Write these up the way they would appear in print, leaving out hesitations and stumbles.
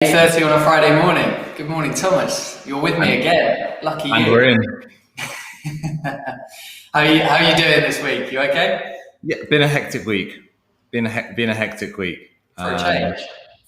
8:30 on a Friday morning. Good morning, Thomas. You're with me again. Lucky you. And we're in. How are you doing this week? You okay? Yeah, been a hectic week. Been a hectic week. For a change.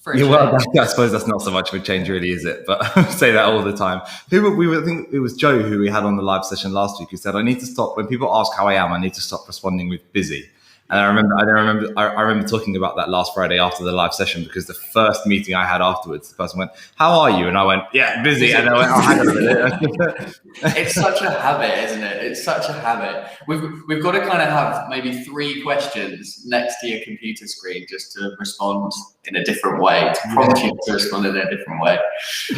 Well, I suppose that's not so much of a change, really, is it? But I say that all the time. I think it was Joe who we had on the live session last week who said, "I need to stop when people ask how I am. I need to stop responding with busy." And I remember talking about that last Friday after the live session, because the first meeting I had afterwards, the person went, "How are you?" And I went, "Yeah, busy." And I went, "Oh, hang on a minute." It's such a habit, isn't it? It's such a habit. We've got to kind of have maybe 3 questions next to your computer screen just to respond in a different way, to prompt you to respond in a different way.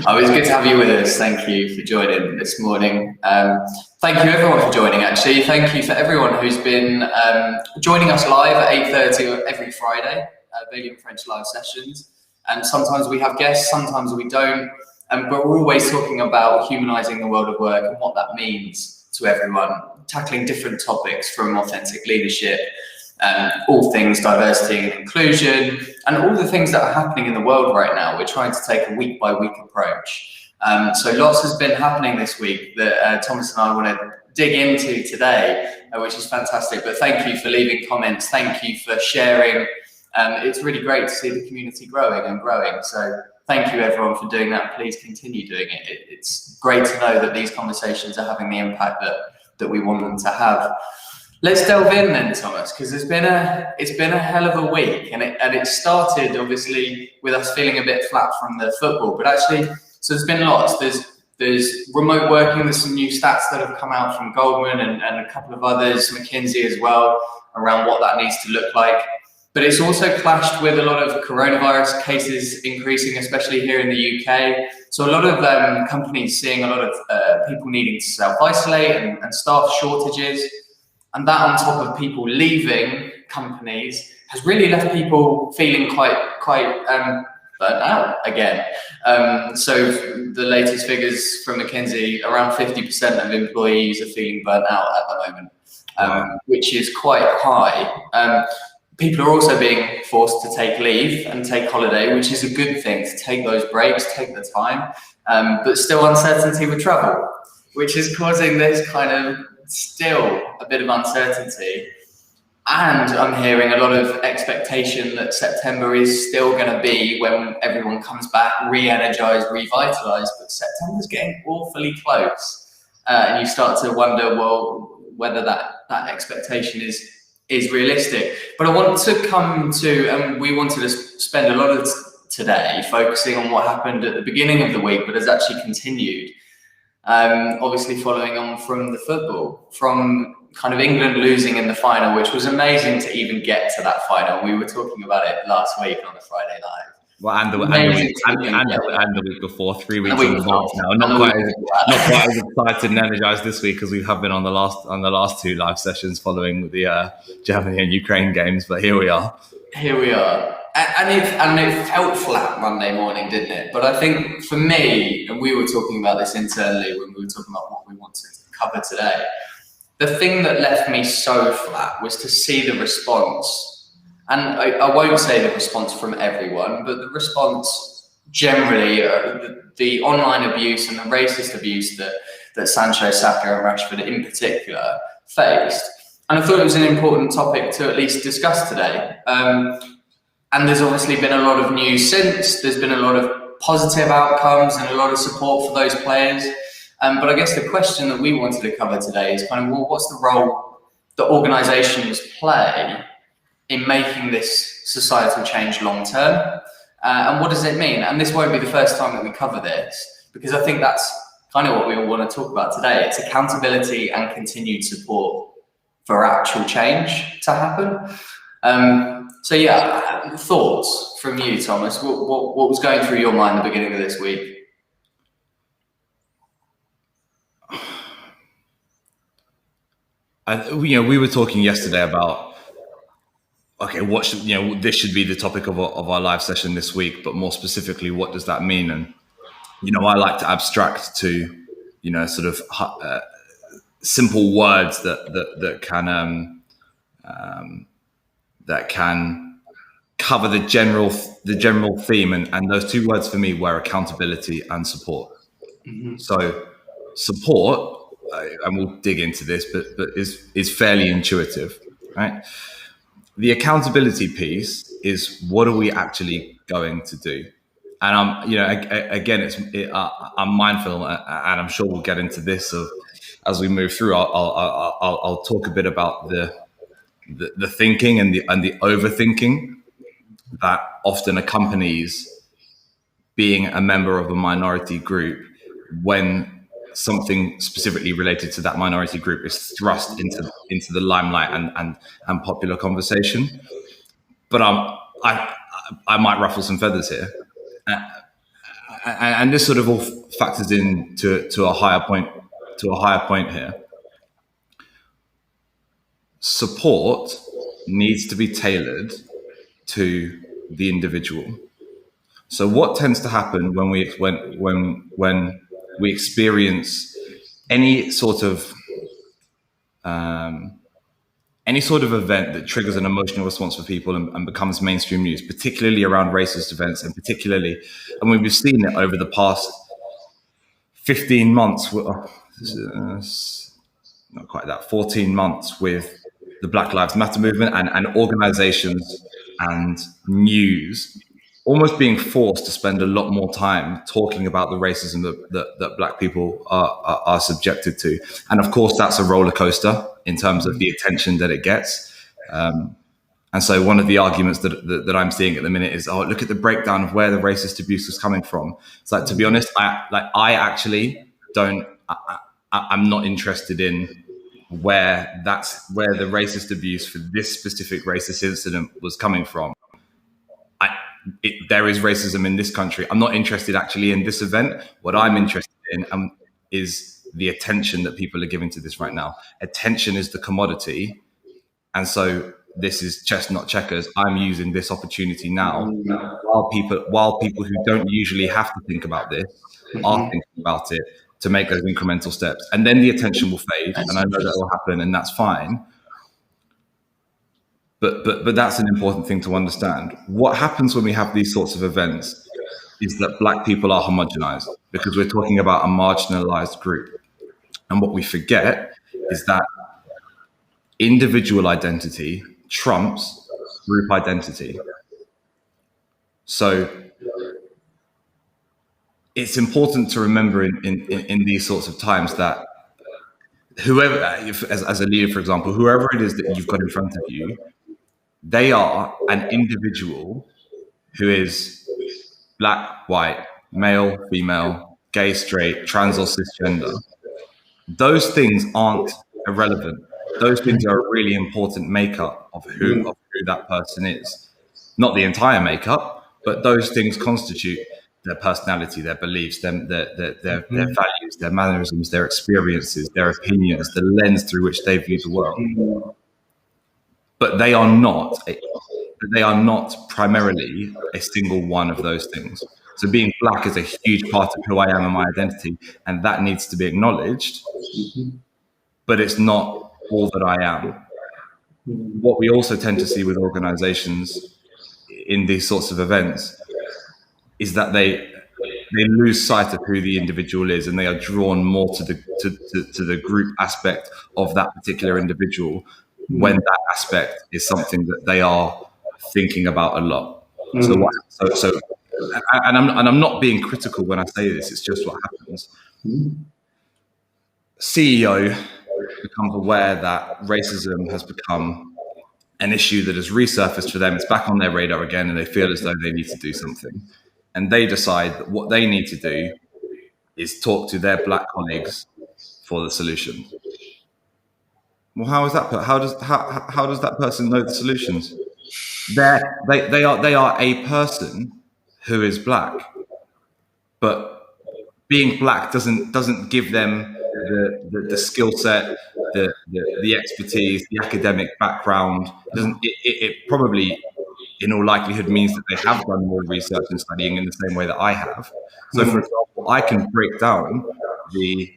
Oh, it's good to have you with us. Thank you for joining this morning. Thank you everyone for joining, actually. Thank you for everyone who's been joining us live at 8:30 every Friday, Valiant French live sessions. And sometimes we have guests, sometimes we don't. But we're always talking about humanising the world of work and what that means to everyone, tackling different topics from authentic leadership, all things diversity and inclusion, and all the things that are happening in the world right now. We're trying to take a week-by-week approach. So lots has been happening this week that Thomas and I want to dig into today, which is fantastic. But thank you for leaving comments. Thank you for sharing. It's really great to see the community growing and growing. So thank you everyone for doing that. Please continue doing it. It's great to know that these conversations are having the impact that we want them to have. Let's delve in then, Thomas, because it's been a hell of a week, and it started obviously with us feeling a bit flat from the football, but actually, so there's been lots. There's remote working. There's some new stats that have come out from Goldman and a couple of others, McKinsey as well, around what that needs to look like. But it's also clashed with a lot of coronavirus cases increasing, especially here in the UK. So a lot of companies seeing a lot of people needing to self-isolate and staff shortages. And that on top of people leaving companies has really left people feeling quite burnt out again. So the latest figures from McKinsey, around 50% of employees are feeling burnt out at the moment, which is quite high. People are also being forced to take leave and take holiday, which is a good thing, to take those breaks, take the time, but still uncertainty with travel, which is causing this kind of still a bit of uncertainty. And I'm hearing a lot of expectation that September is still going to be when everyone comes back re-energized, revitalized, but September's getting awfully close. And you start to wonder, well, whether that expectation is realistic. But I want to come to, and we wanted to spend a lot of today focusing on what happened at the beginning of the week, but has actually continued. Obviously following on from the football, from kind of England losing in the final, which was amazing to even get to that final. We were talking about it last week on the Friday Live. Well, and the week before, 3 weeks in advance now. Not quite as excited and energized this week as we have been on the last 2 live sessions following the Germany and Ukraine games. But here we are. And it felt flat Monday morning, didn't it? But I think for me, and we were talking about this internally when we were talking about what we wanted to cover today, the thing that left me so flat was to see the response. And I won't say the response from everyone, but the response generally, the online abuse and the racist abuse that Sancho, Saka and Rashford in particular faced. And I thought it was an important topic to at least discuss today. And there's obviously been a lot of news since. There's been a lot of positive outcomes and a lot of support for those players. But I guess the question that we wanted to cover today is kind of, well, what's the role that organisations play in making this societal change long term? And what does it mean? And this won't be the first time that we cover this, because I think that's kind of what we all want to talk about today. It's accountability and continued support for actual change to happen. So yeah, thoughts from you, Thomas. What was going through your mind at the beginning of this week? We were talking yesterday about, okay, what should, this should be the topic of our live session this week, but more specifically, what does that mean? And, I like to abstract to, sort of simple words that can cover the general theme, and those two words for me were accountability and support. So support, and we'll dig into this, but is fairly intuitive, right? The accountability piece is, what are we actually going to do? And I'm mindful, and I'm sure we'll get into this as we move through. I'll talk a bit about the thinking and the overthinking that often accompanies being a member of a minority group when something specifically related to that minority group is thrust into the limelight and popular conversation. But I might ruffle some feathers here, and this sort of all factors in to a higher point here. Support needs to be tailored to the individual. So what tends to happen when we experience any sort of event that triggers an emotional response for people and becomes mainstream news, particularly around racist events, and we've seen it over the past 15 months, not quite that, 14 months, with the Black Lives Matter movement and organizations and news almost being forced to spend a lot more time talking about the racism that Black people are subjected to. And of course, that's a roller coaster in terms of the attention that it gets. And so one of the arguments that I'm seeing at the minute is, look at the breakdown of where the racist abuse is coming from. It's like, to be honest, I'm not interested in where the racist abuse for this specific racist incident was coming from. There is racism in this country. I'm not interested actually in this event. What I'm interested in is the attention that people are giving to this right now. Attention is the commodity. And so this is chess, not checkers. I'm using this opportunity now while people who don't usually have to think about this are thinking about it, to make those incremental steps. And then the attention will fade. And I know that will happen, and that's fine. But that's an important thing to understand. What happens when we have these sorts of events is that Black people are homogenized, because we're talking about a marginalized group. And what we forget is that individual identity trumps group identity. So it's important to remember in these sorts of times that whoever, as a leader, for example, whoever it is that you've got in front of you, they are an individual who is Black, white, male, female, gay, straight, trans, or cisgender. Those things aren't irrelevant. Those things are a really important makeup of who that person is. Not the entire makeup, but those things constitute their personality, their beliefs, their values, their mannerisms, their experiences, their opinions, the lens through which they view the world. But they are not primarily a single one of those things. So being Black is a huge part of who I am and my identity, and that needs to be acknowledged, but it's not all that I am. What we also tend to see with organizations in these sorts of events is that they lose sight of who the individual is, and they are drawn more to the group aspect of that particular individual, when that aspect is something that they are thinking about a lot. I'm not being critical when I say this, it's just what happens. CEO becomes aware that racism has become an issue that has resurfaced for them. It's back on their radar again, and they feel as though they need to do something. And they decide that what they need to do is talk to their Black colleagues for the solution. Well, how is that? How does that person know the solutions? They are a person who is Black, but being Black doesn't give them the skill set, the expertise, the academic background. It probably, in all likelihood, means that they have done more research and studying in the same way that I have. So, for example, I can break down the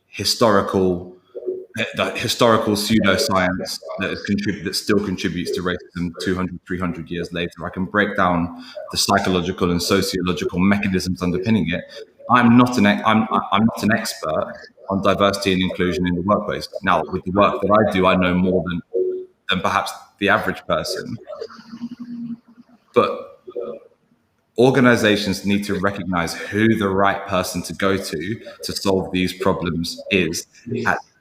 historical the historical pseudoscience that still contributes to racism 200, 300 years later. I can break down the psychological and sociological mechanisms underpinning it. I'm not not an expert on diversity and inclusion in the workplace. Now, with the work that I do, I know more than perhaps the average person. But organizations need to recognize who the right person to go to solve these problems is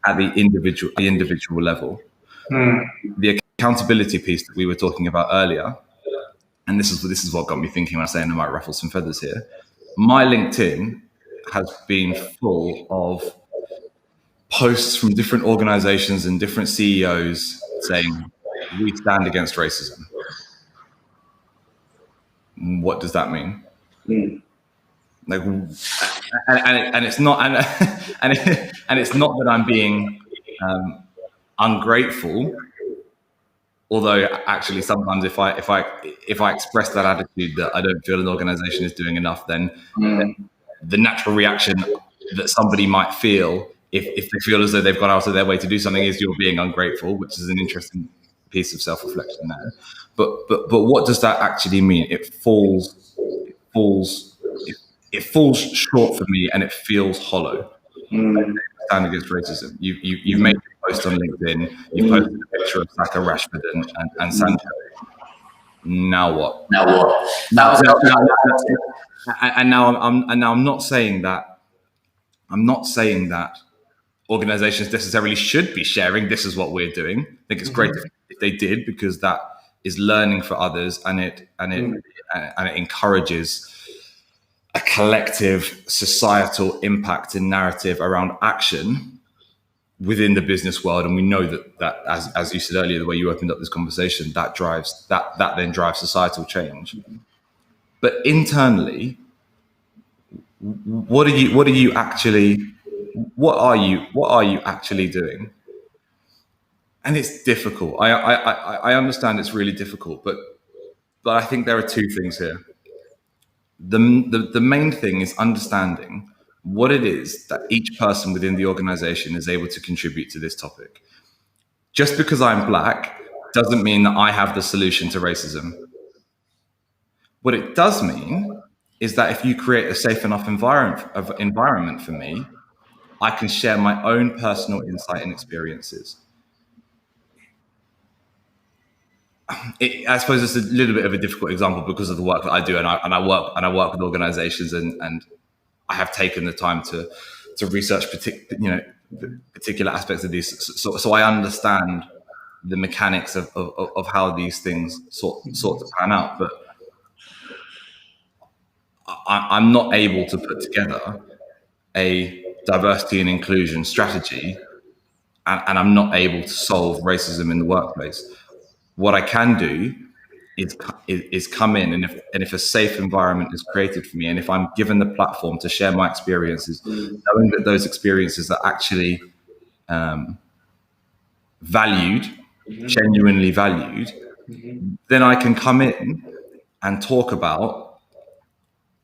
at the individual level. The accountability piece that we were talking about earlier, and this is what got me thinking when I say I might ruffle some feathers here. My LinkedIn has been full of posts from different organizations and different CEOs saying, we stand against racism. What does that mean? Like, and it's not, and it's not that I'm being ungrateful. Although actually sometimes if I express that attitude that I don't feel an organization is doing enough, then the natural reaction that somebody might feel if they feel as though they've gone out of their way to do something is you're being ungrateful, which is an interesting piece of self-reflection there. But what does that actually mean? It falls short for me, and it feels hollow. Stand against racism. You've made a post on LinkedIn. You've posted a picture of Saka, Rashford, and Sancho. Now what? And now I'm not saying that. I'm not saying that organizations necessarily should be sharing. This is what we're doing. I think it's great if they did, because that is learning for others, and it encourages a collective societal impact and narrative around action within the business world. And we know that as you said earlier, the way you opened up this conversation, that then drives societal change. But internally, what are you actually doing? And it's difficult. I understand it's really difficult, but I think there are two things here. The main thing is understanding what it is that each person within the organization is able to contribute to this topic. Just because I'm Black doesn't mean that I have the solution to racism. What it does mean is that if you create a safe enough environment for me, I can share my own personal insight and experiences. I suppose it's a little bit of a difficult example because of the work that I do, and I work with organizations, and I have taken the time to research particular aspects of these, so I understand the mechanics of how these things sort to pan out. But I'm not able to put together a diversity and inclusion strategy, and I'm not able to solve racism in the workplace. What I can do is come in, and if a safe environment is created for me, and if I'm given the platform to share my experiences, knowing that those experiences are actually valued, genuinely valued, then I can come in and talk about.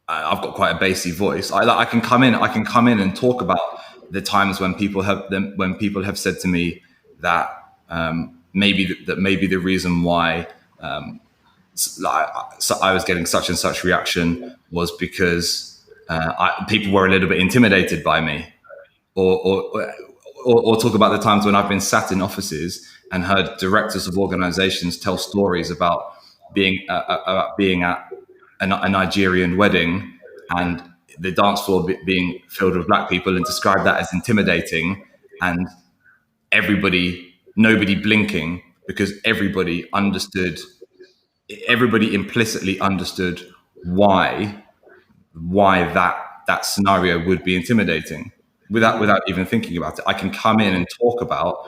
I've got quite a bassy voice. I can come in and talk about the times when people have said to me that maybe the reason why I was getting such and such reaction was because people were a little bit intimidated by me, or talk about the times when I've been sat in offices and heard directors of organizations tell stories about being at a Nigerian wedding and the dance floor being filled with Black people, and describe that as intimidating, and nobody blinking, because everybody implicitly understood why that scenario would be intimidating without even thinking about it. I can come in and talk about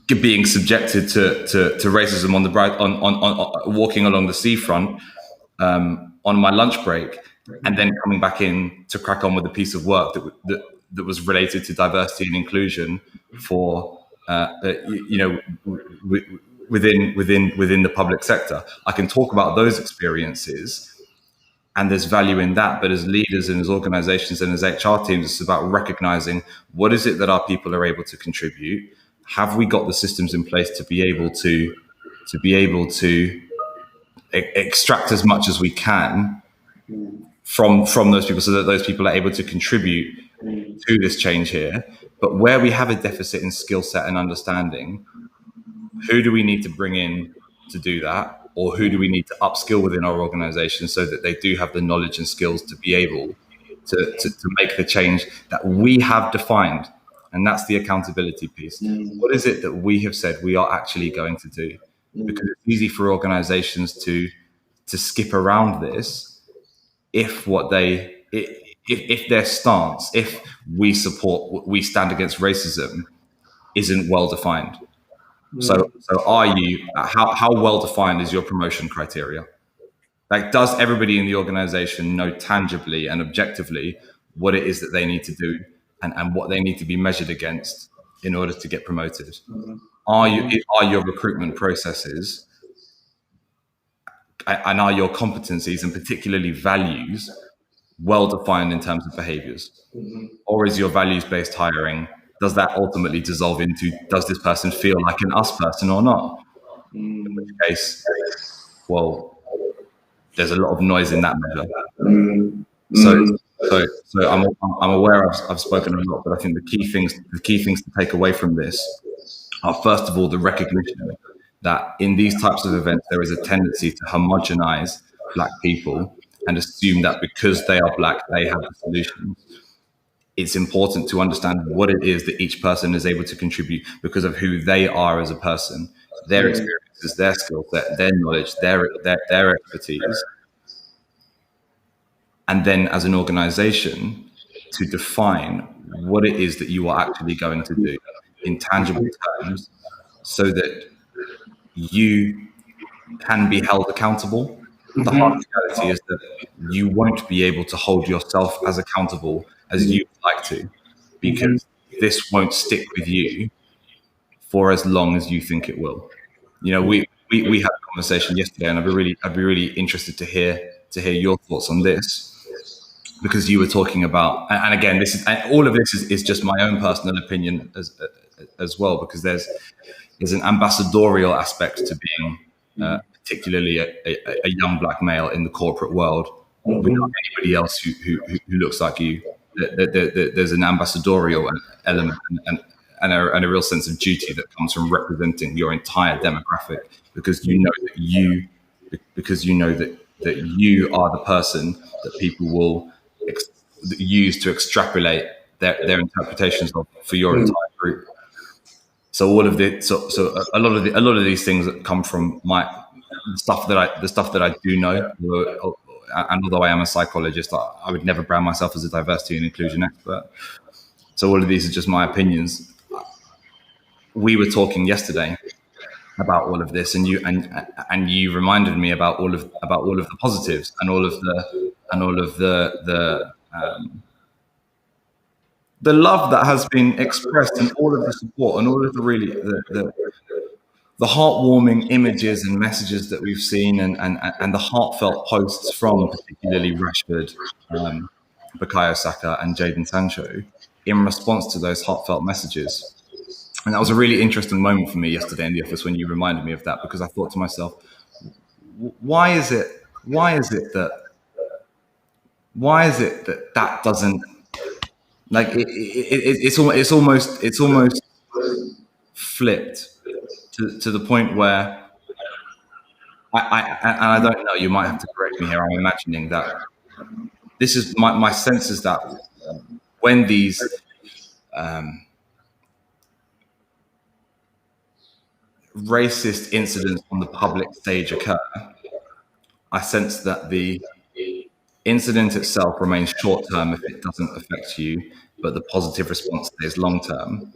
being subjected to racism on walking along the seafront on my lunch break, and then coming back in to crack on with a piece of work that was related to diversity and inclusion for within the public sector. I can talk about those experiences and there's value in that. But as leaders and as organizations and as HR teams, it's about recognizing what is it that our people are able to contribute. Have we got the systems in place to be able to extract as much as we can from those people, so that those people are able to contribute to this change here. But where we have a deficit in skill set and understanding, who do we need to bring in to do that? Or who do we need to upskill within our organization so that they do have the knowledge and skills to be able to make the change that we have defined? And that's the accountability piece. What is it that we have said we are actually going to do? Because it's easy for organizations to skip around this if their stance, if we stand against racism, isn't well defined. So how well defined is your promotion criteria? Like, does everybody in the organization know tangibly and objectively what it is that they need to do and what they need to be measured against in order to get promoted? Are your recruitment processes and are your competencies and particularly values well defined in terms of behaviors? Or is your values-based hiring, does that ultimately dissolve into, does this person feel like an us person or not? In which case, well, there's a lot of noise in that measure. So I'm aware I've spoken a lot, but I think the key things to take away from this are, first of all, the recognition that in these types of events, there is a tendency to homogenize Black people and assume that because they are Black, they have the solutions. It's important to understand what it is that each person is able to contribute because of who they are as a person, their experiences, their skill set, their knowledge, their expertise. And then as an organization, to define what it is that you are actually going to do in tangible terms so that you can be held accountable. The hard reality is that you won't be able to hold yourself as accountable as you would like to, because this won't stick with you for as long as you think it will. You know, we had a conversation yesterday, and I'd be really interested to hear your thoughts on this, because you were talking about, and again, all of this is just my own personal opinion as well, because there's an ambassadorial aspect to being particularly a young Black male in the corporate world without anybody else who looks like you. There's an ambassadorial element and a real sense of duty that comes from representing your entire demographic, because you know that you are the person that people will use to extrapolate their interpretations of for your entire group. So all of the a lot of these things that come from the stuff that I do know, and although I am a psychologist, I would never brand myself as a diversity and inclusion expert. So all of these are just my opinions. We were talking yesterday about all of this, and you reminded me about all of the positives and all of the love that has been expressed, and all of the support, and all of the heartwarming images and messages that we've seen, and the heartfelt posts from particularly Rashford, Bukayo Saka, and Jadon Sancho in response to those heartfelt messages. And that was a really interesting moment for me yesterday in the office when you reminded me of that, because I thought to myself, why is it that doesn't, like, it's almost flipped to the point where I don't know, you might have to correct me here, I'm imagining that this is my sense is that when these racist incidents on the public stage occur, I sense that the incident itself remains short term if it doesn't affect you, but the positive response stays long term.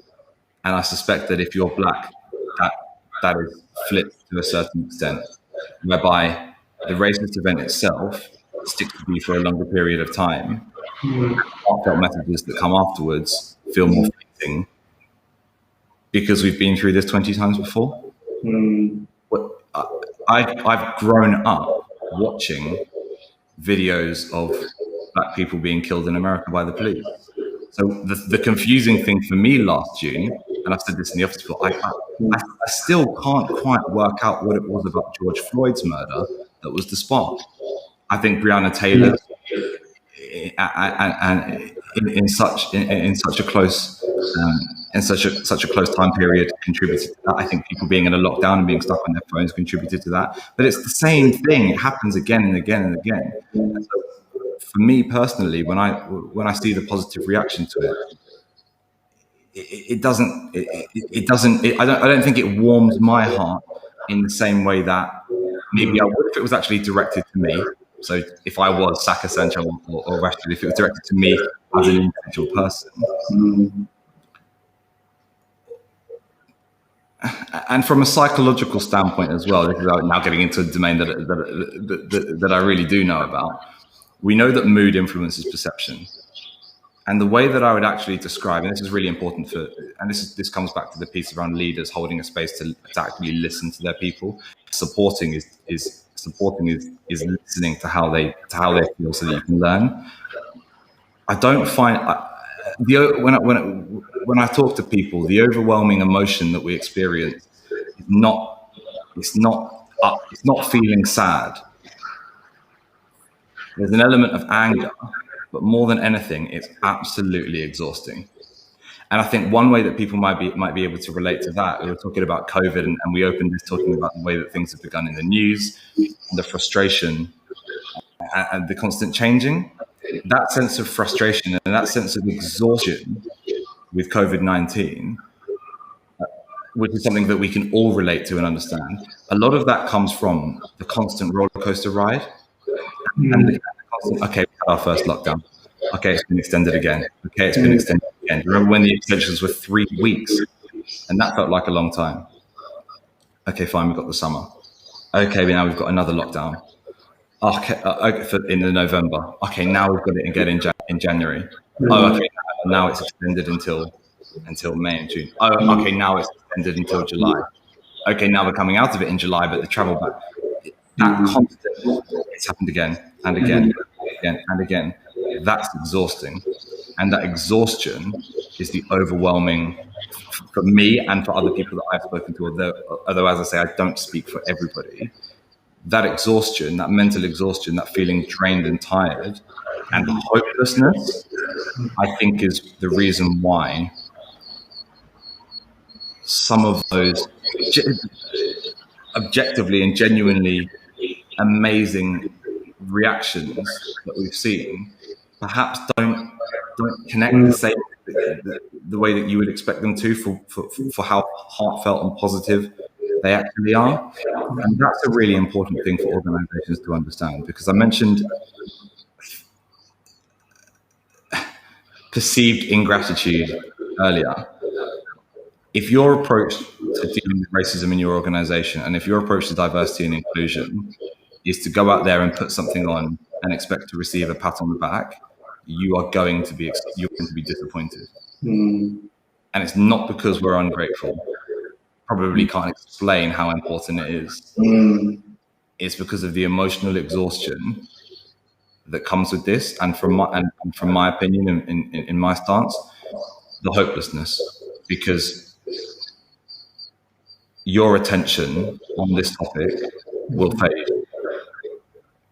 And I suspect that if you're Black, that is flipped to a certain extent, whereby the racist event itself sticks with you for a longer period of time. Heartfelt messages that come afterwards feel more fleeting because we've been through this 20 times before. I've grown up watching videos of black people being killed in America by the police. So the confusing thing for me last June, and I've said this in the office before, I still can't quite work out what it was about George Floyd's murder that was the spark. I think Breonna Taylor, and in such a close such a close time period contributed to that. I think people being in a lockdown and being stuck on their phones contributed to that. But it's the same thing; it happens again and again and again. And so for me personally, when I see the positive reaction to it, I don't think it warms my heart in the same way that maybe I would if it was actually directed to me. So if I was Saka, Sancho, or Rashford, if it was directed to me as an individual person. And from a psychological standpoint as well, this is now getting into a domain that I really do know about. We know that mood influences perception. And the way that I would actually describe, and this is really important and this comes back to the piece around leaders holding a space to actually listen to their people. Supporting is listening to how they feel so that you can learn. I don't find when I talk to people, the overwhelming emotion that we experience is not feeling sad. There's an element of anger, but more than anything, it's absolutely exhausting. And I think one way that people might be able to relate to that, we were talking about COVID, and we opened this talking about the way that things have begun in the news, the frustration, and the constant changing. That sense of frustration and that sense of exhaustion with COVID-19, which is something that we can all relate to and understand. A lot of that comes from the constant roller coaster ride. And the constant, okay, we had our first lockdown. Okay, it's been extended again. Okay, it's been extended again. Remember when the extensions were 3 weeks? And that felt like a long time. Okay, fine, we've got the summer. Okay, now we've got another lockdown. Okay, in the November. Okay, now we've got it again in January. Oh, okay, now it's extended until May and June. Oh, okay, now it's extended until July. Okay, now we're coming out of it in July, but the travel back, that constant, it's happened again and again, and again. That's exhausting. And that exhaustion is the overwhelming, for me and for other people that I've spoken to, although as I say, I don't speak for everybody. That exhaustion, that mental exhaustion, that feeling drained and tired, and the hopelessness, I think is the reason why some of those objectively and genuinely amazing reactions that we've seen perhaps don't connect the way that you would expect them to for how heartfelt and positive they actually are. And that's a really important thing for organizations to understand, because I mentioned perceived ingratitude earlier. If your approach to dealing with racism in your organization, and if your approach to diversity and inclusion is to go out there and put something on and expect to receive a pat on the back, you are going to be disappointed. And it's not because we're ungrateful. Probably can't explain how important it is. It's because of the emotional exhaustion that comes with this, and from my opinion, in my stance, the hopelessness, because your attention on this topic will fade.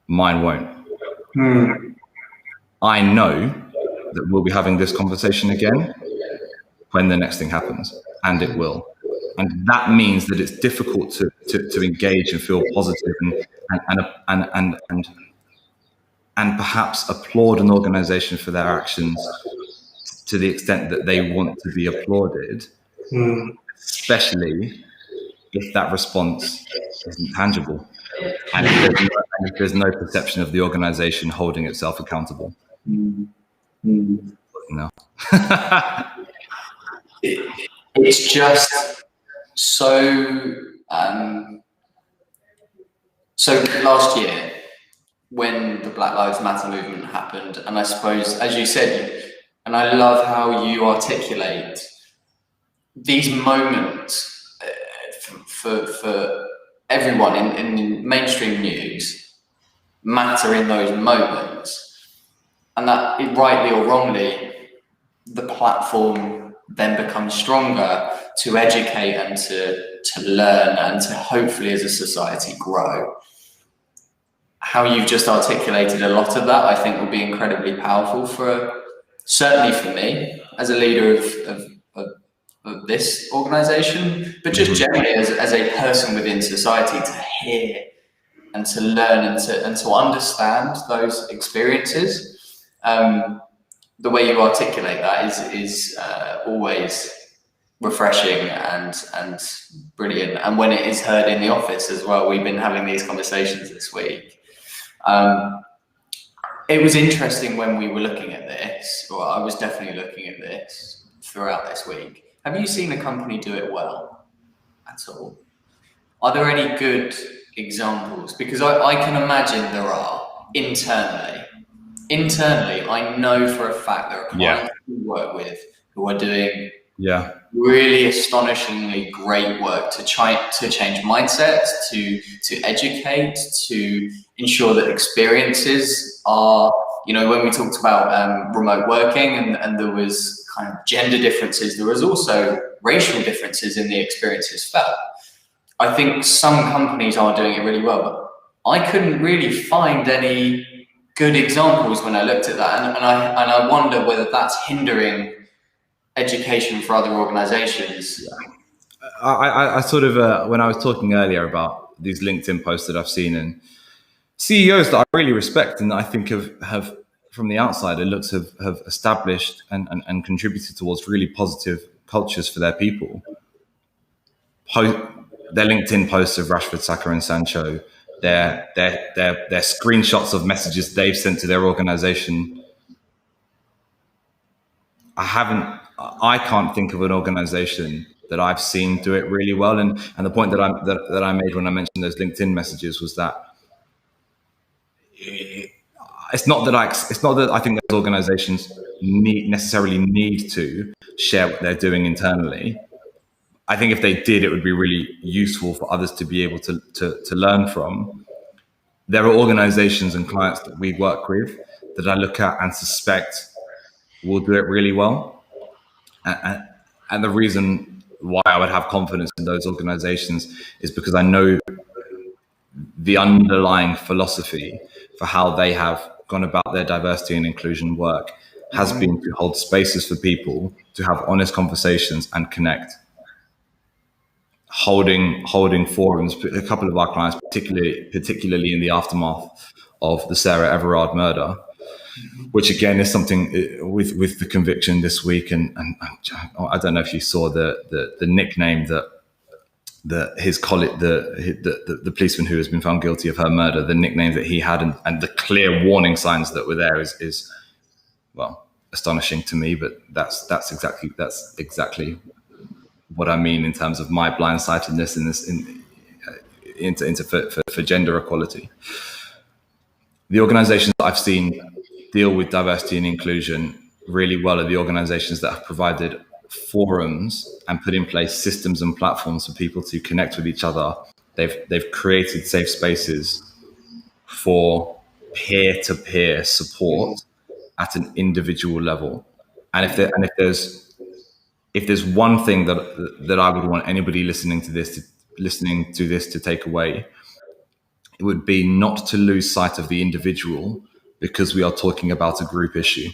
Mine won't. I know that we'll be having this conversation again when the next thing happens, and it will. And that means that it's difficult to engage and feel positive and perhaps applaud an organization for their actions to the extent that they want to be applauded, especially if that response isn't tangible and if there's no perception of the organization holding itself accountable. No. It's just so last year when the Black Lives Matter movement happened, and I suppose, as you said, and I love how you articulate these moments for everyone in mainstream news, matter in those moments. And that, rightly or wrongly, the platform then becomes stronger to educate and to learn and to hopefully as a society grow. How you've just articulated a lot of that, I think, will be incredibly powerful certainly for me as a leader of this organization, but just generally as a person within society, to hear and to learn and to understand those experiences. The way you articulate that is always refreshing and brilliant. And when it is heard in the office as well, we've been having these conversations this week. It was interesting when we were looking at this, or I was definitely looking at this throughout this week. Have you seen a company do it well at all? Are there any good examples? Because I can imagine there are internally. Internally, I know for a fact there are clients we work with who are doing really astonishingly great work to change mindsets, to educate, to ensure that experiences are, when we talked about remote working and there was kind of gender differences, there was also racial differences in the experiences felt. I think some companies are doing it really well, but I couldn't really find any good examples when I looked at that, and I wonder whether that's hindering education for other organizations. I sort of, when I was talking earlier about these LinkedIn posts that I've seen, and CEOs that I really respect and that I think have from the outside, it looks have established and contributed towards really positive cultures for their people. Their LinkedIn posts of Rashford, Saka and Sancho, their screenshots of messages they've sent to their organization. I can't think of an organization that I've seen do it really well. And the point that I made when I mentioned those LinkedIn messages was that it's not that I think those organizations necessarily need to share what they're doing internally. I think if they did, it would be really useful for others to be able to learn from. There are organizations and clients that we work with that I look at and suspect will do it really well. And the reason why I would have confidence in those organizations is because I know the underlying philosophy for how they have gone about their diversity and inclusion work has been to hold spaces for people to have honest conversations and connect. Holding forums, a couple of our clients, particularly in the aftermath of the Sarah Everard murder, which again is something with the conviction this week, and I don't know if you saw the nickname that his colleague, the policeman who has been found guilty of her murder, the nickname that he had and the clear warning signs that were there is well astonishing to me. But that's exactly what I mean in terms of my blindsightedness for gender equality. The organizations that I've seen deal with diversity and inclusion really well are the organizations that have provided forums and put in place systems and platforms for people to connect with each other. They've created safe spaces for peer-to-peer support at an individual level. And if there's one thing that I would want anybody listening to this to take away, it would be not to lose sight of the individual because we are talking about a group issue.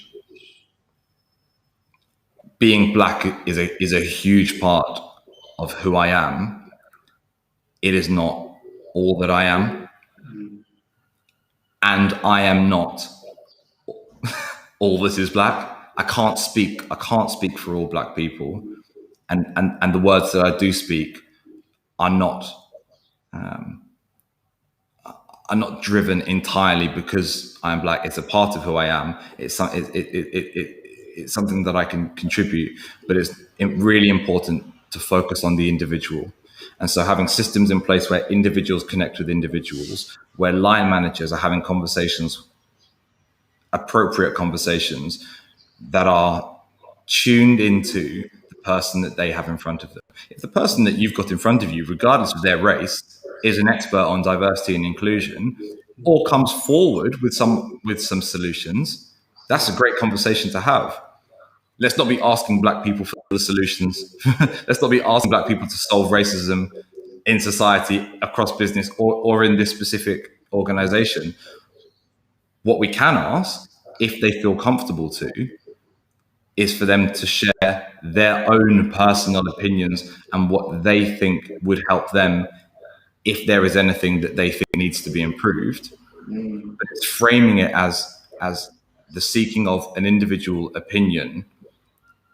Being Black is a huge part of who I am. It is not all that I am. And I am not all that is Black. I can't speak for all Black people. And the words that I do speak are not driven entirely because I'm Black. It's a part of who I am. It's something that I can contribute, but it's really important to focus on the individual. And so having systems in place where individuals connect with individuals, where line managers are having appropriate conversations that are tuned into the person that they have in front of them. If the person that you've got in front of you, regardless of their race, is an expert on diversity and inclusion, or comes forward with some solutions, that's a great conversation to have. Let's not be asking Black people for the solutions. Let's not be asking Black people to solve racism in society, across business, or in this specific organization. What we can ask, if they feel comfortable to, is for them to share their own personal opinions and what they think would help them if there is anything that they think needs to be improved. But it's framing it as the seeking of an individual opinion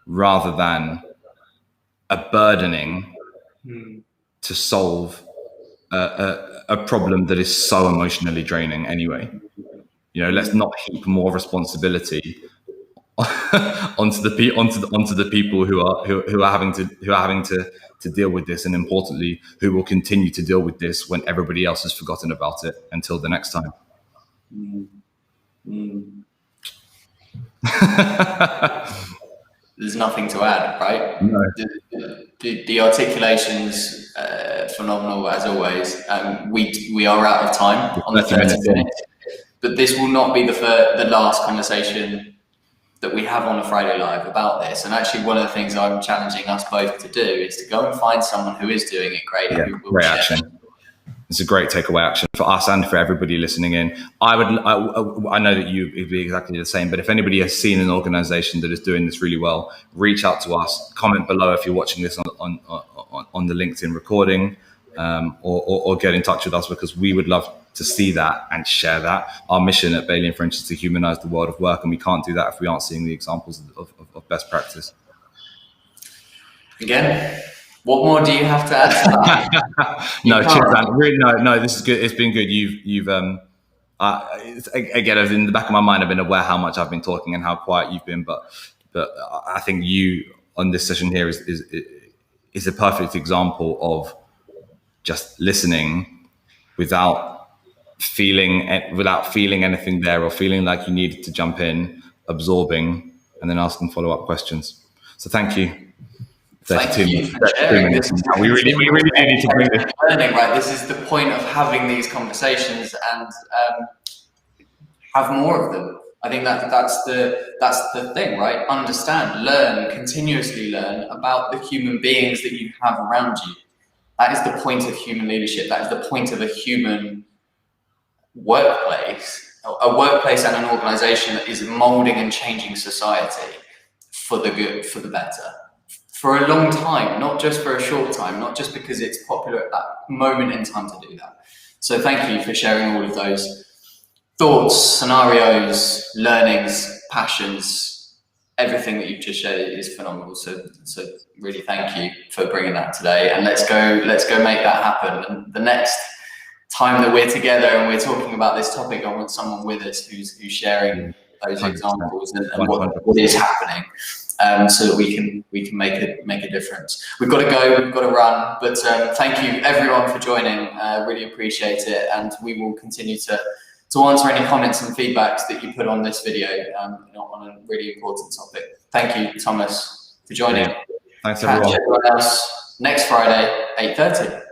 rather than a burdening to solve a problem that is so emotionally draining anyway. You know, let's not heap more responsibility onto the people who are having to deal with this, and importantly, who will continue to deal with this when everybody else has forgotten about it until the next time. There's nothing to add, right? No. The articulation's phenomenal as always. We are out of time on the 30 minutes, but this will not be the last conversation that we have on a Friday Live about this. And actually, one of the things I'm challenging us both to do is to go and find someone who is doing it great. Yeah, who will great share. action. It's a great takeaway action for us and for everybody listening in. I know that you would be exactly the same, but if anybody has seen an organization that is doing this really well, reach out to us, comment below if you're watching this on the LinkedIn recording, or get in touch with us, because we would love to see that and share that. Our mission at Bailey & French is to humanize the world of work, and we can't do that if we aren't seeing the examples of best practice. Again, what more do you have to add to that? No, cheers, man. Really, no, this is good. It's been good. You've again, in the back of my mind, I've been aware how much I've been talking and how quiet you've been, but I think you on this session here is a perfect example of just listening without feeling anything there, or feeling like you needed to jump in, absorbing, and then asking follow-up questions. So thank you. Thank you for sharing this. We really need to bring this. Learning, right? This is the point of having these conversations, and have more of them. I think that's the thing, right? Understand, learn, continuously learn about the human beings that you have around you. That is the point of human leadership. That is the point of a human workplace, a workplace and an organization that is molding and changing society for the good, for the better. For a long time, not just for a short time, not just because it's popular at that moment in time to do that. So thank you for sharing all of those thoughts, scenarios, learnings, passions. Everything that you've just shared is phenomenal. So really thank you for bringing that today. And let's go make that happen. And the next time that we're together and we're talking about this topic, I want someone with us who's sharing those examples and what is happening. So that we can make a difference. We've got to go, we've got to run, but thank you everyone for joining. Really appreciate it, and we will continue to answer any comments and feedbacks that you put on this video on a really important topic. Thank you, Thomas, for joining. Thanks everyone. Catch everyone else next Friday, 8:30.